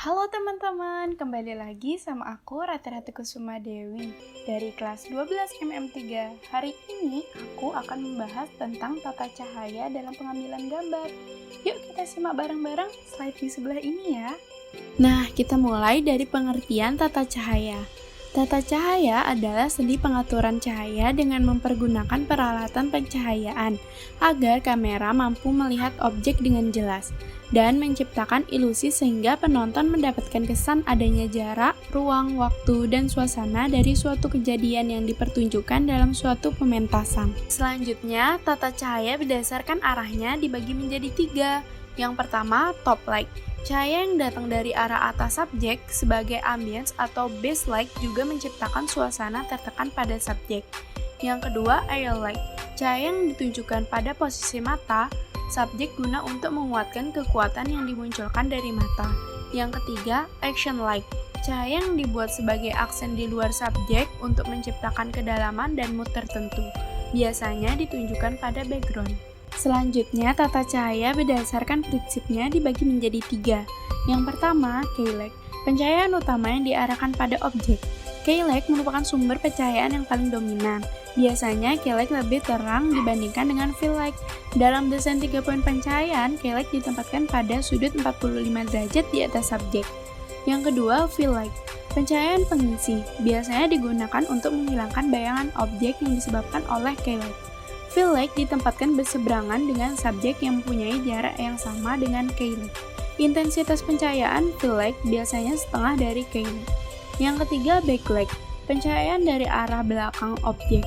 Halo teman-teman, kembali lagi sama aku Rati Kusuma Dewi dari kelas 12 MM3. Hari ini aku akan membahas tentang tata cahaya dalam pengambilan gambar. Yuk kita simak bareng-bareng slide di sebelah ini ya. Nah, kita mulai dari pengertian tata cahaya. Tata cahaya adalah seni pengaturan cahaya dengan mempergunakan peralatan pencahayaan agar kamera mampu melihat objek dengan jelas dan menciptakan ilusi sehingga penonton mendapatkan kesan adanya jarak, ruang, waktu, dan suasana dari suatu kejadian yang dipertunjukkan dalam suatu pementasan. Selanjutnya, tata cahaya berdasarkan arahnya dibagi menjadi 3. Yang pertama, top light. Cahaya yang datang dari arah atas subjek sebagai ambience atau backlight juga menciptakan suasana tertekan pada subjek. Yang kedua, area light. Cahaya yang ditunjukkan pada posisi mata subjek guna untuk menguatkan kekuatan yang dimunculkan dari mata. Yang ketiga, action light. Cahaya yang dibuat sebagai aksen di luar subjek untuk menciptakan kedalaman dan mood tertentu. Biasanya ditunjukkan pada background. Selanjutnya, tata cahaya berdasarkan prinsipnya dibagi menjadi 3. Yang pertama, key-light, pencahayaan utama yang diarahkan pada objek. Key-light merupakan sumber pencahayaan yang paling dominan. Biasanya, key-light lebih terang dibandingkan dengan fill-light. Dalam desain 3 poin pencahayaan, key-light ditempatkan pada sudut 45 derajat di atas subjek. Yang kedua, fill-light, pencahayaan pengisi. Biasanya digunakan untuk menghilangkan bayangan objek yang disebabkan oleh key-light. Fill light ditempatkan berseberangan dengan subjek yang mempunyai jarak yang sama dengan key-light. Intensitas pencahayaan fill light biasanya setengah dari key-light. Yang ketiga, backlight, pencahayaan dari arah belakang objek.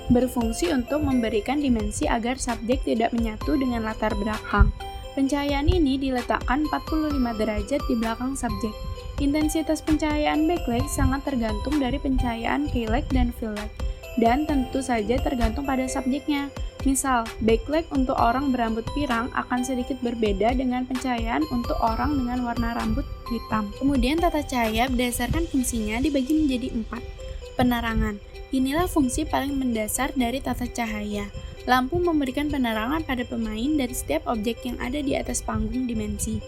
Berfungsi untuk memberikan dimensi agar subjek tidak menyatu dengan latar belakang. Pencahayaan ini diletakkan 45 derajat di belakang subjek. Intensitas pencahayaan backlight sangat tergantung dari pencahayaan key-light dan fill light, dan tentu saja tergantung pada subjeknya. Misal, backlight untuk orang berambut pirang akan sedikit berbeda dengan pencahayaan untuk orang dengan warna rambut hitam. Kemudian tata cahaya berdasarkan fungsinya dibagi menjadi 4. Penerangan. Inilah fungsi paling mendasar dari tata cahaya. Lampu memberikan penerangan pada pemain dari setiap objek yang ada di atas panggung dimensi.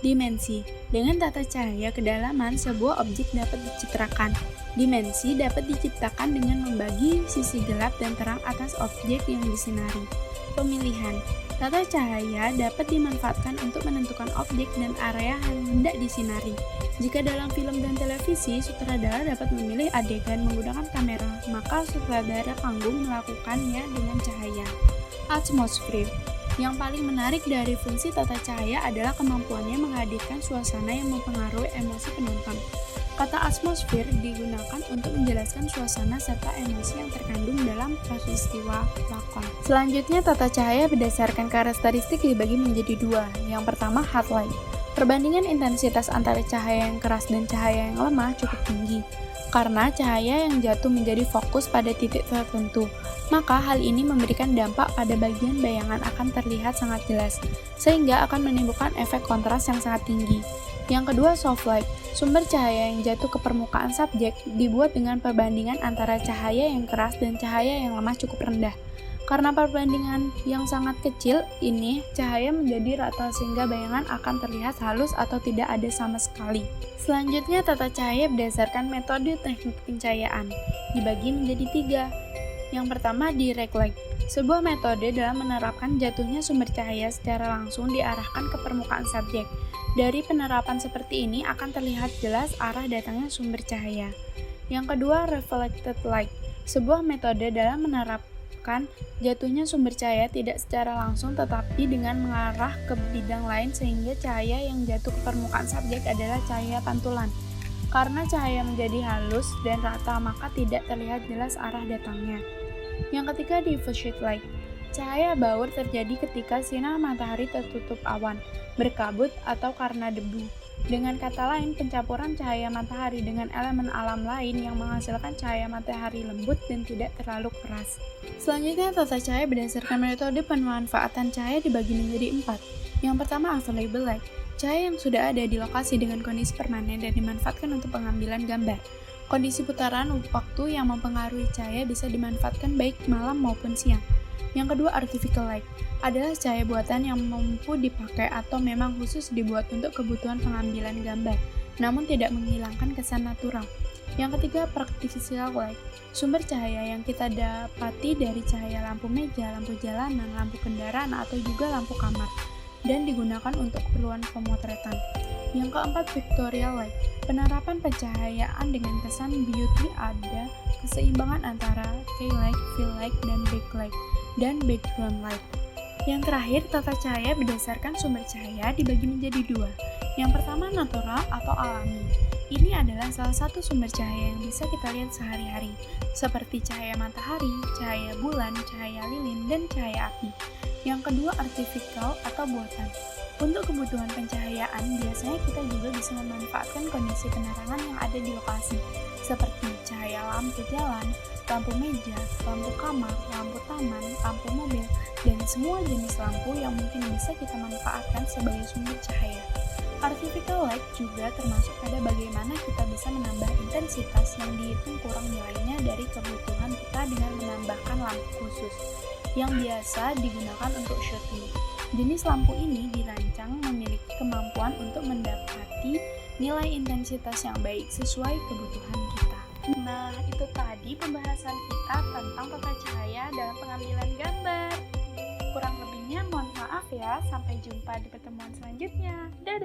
Dimensi. Dengan tata cahaya kedalaman, sebuah objek dapat dicitrakan. Dimensi dapat diciptakan dengan membagi sisi gelap dan terang atas objek yang disinari. Pemilihan. Tata cahaya dapat dimanfaatkan untuk menentukan objek dan area yang hendak disinari. Jika dalam film dan televisi, sutradara dapat memilih adegan menggunakan kamera, maka sutradara panggung melakukannya dengan cahaya. Atmosfer. Yang paling menarik dari fungsi tata cahaya adalah kemampuannya menghadirkan suasana yang mempengaruhi emosi penonton. Kata atmosfer digunakan untuk menjelaskan suasana serta emosi yang terkandung dalam peristiwa lakon. Selanjutnya, tata cahaya berdasarkan karakteristik dibagi menjadi 2. Yang pertama, hard light. Perbandingan intensitas antara cahaya yang keras dan cahaya yang lemah cukup tinggi, karena cahaya yang jatuh menjadi fokus pada titik tertentu. Maka hal ini memberikan dampak pada bagian bayangan akan terlihat sangat jelas, sehingga akan menimbulkan efek kontras yang sangat tinggi. Yang kedua, soft light. Sumber cahaya yang jatuh ke permukaan subjek dibuat dengan perbandingan antara cahaya yang keras dan cahaya yang lemah cukup rendah. Karena perbandingan yang sangat kecil ini, cahaya menjadi rata sehingga bayangan akan terlihat halus atau tidak ada sama sekali. Selanjutnya, tata cahaya berdasarkan metode teknik pencahayaan dibagi menjadi 3. Yang pertama, direct light. Sebuah metode dalam menerapkan jatuhnya sumber cahaya secara langsung diarahkan ke permukaan subjek. Dari penerapan seperti ini akan terlihat jelas arah datangnya sumber cahaya. Yang kedua, reflected light. Sebuah metode dalam menerapkan jatuhnya sumber cahaya tidak secara langsung tetapi dengan mengarah ke bidang lain sehingga cahaya yang jatuh ke permukaan subjek adalah cahaya pantulan. Karena cahaya menjadi halus dan rata, maka tidak terlihat jelas arah datangnya. Yang ketiga, diffuse light. Cahaya baur terjadi ketika sinar matahari tertutup awan, berkabut, atau karena debu. Dengan kata lain, pencampuran cahaya matahari dengan elemen alam lain yang menghasilkan cahaya matahari lembut dan tidak terlalu keras. Selanjutnya, tata cahaya berdasarkan metode pemanfaatan cahaya dibagi menjadi 4. Yang pertama, available light. Cahaya yang sudah ada di lokasi dengan kondisi permanen dan dimanfaatkan untuk pengambilan gambar. Kondisi putaran waktu yang mempengaruhi cahaya bisa dimanfaatkan baik malam maupun siang. Yang kedua, artificial light adalah cahaya buatan yang mampu dipakai atau memang khusus dibuat untuk kebutuhan pengambilan gambar. namun tidak menghilangkan kesan natural. Yang ketiga, artificial light. Sumber cahaya yang kita dapati dari cahaya lampu meja, lampu jalanan, lampu kendaraan, atau juga lampu kamar, dan digunakan untuk keperluan pemotretan. Yang keempat, pictorial light. Penerapan pencahayaan dengan kesan beauty, ada keseimbangan antara key light, fill light, dan backlight, dan background light. Yang terakhir, tata cahaya berdasarkan sumber cahaya dibagi menjadi dua. Yang pertama, natural atau alami. Ini adalah salah satu sumber cahaya yang bisa kita lihat sehari-hari, seperti cahaya matahari, cahaya bulan, cahaya lilin, dan cahaya api. Yang kedua, artificial atau buatan. Untuk kebutuhan pencahayaan, biasanya kita juga bisa memanfaatkan kondisi penerangan yang ada di lokasi, seperti cahaya lampu jalan, lampu meja, lampu kamar, lampu taman, lampu mobil, dan semua jenis lampu yang mungkin bisa kita manfaatkan sebagai sumber cahaya. Artificial light juga termasuk pada bagaimana kita bisa menambah intensitas yang dihitung kurang nilainya dari kebutuhan kita dengan menambahkan lampu khusus yang biasa digunakan untuk syuting. Jenis lampu ini dirancang memiliki kemampuan untuk mendapati nilai intensitas yang baik sesuai kebutuhan kita. Nah, itu tadi pembahasan kita tentang tata cahaya dalam pengambilan gambar. Kurang lebihnya mohon maaf ya, sampai jumpa di pertemuan selanjutnya. Dadah!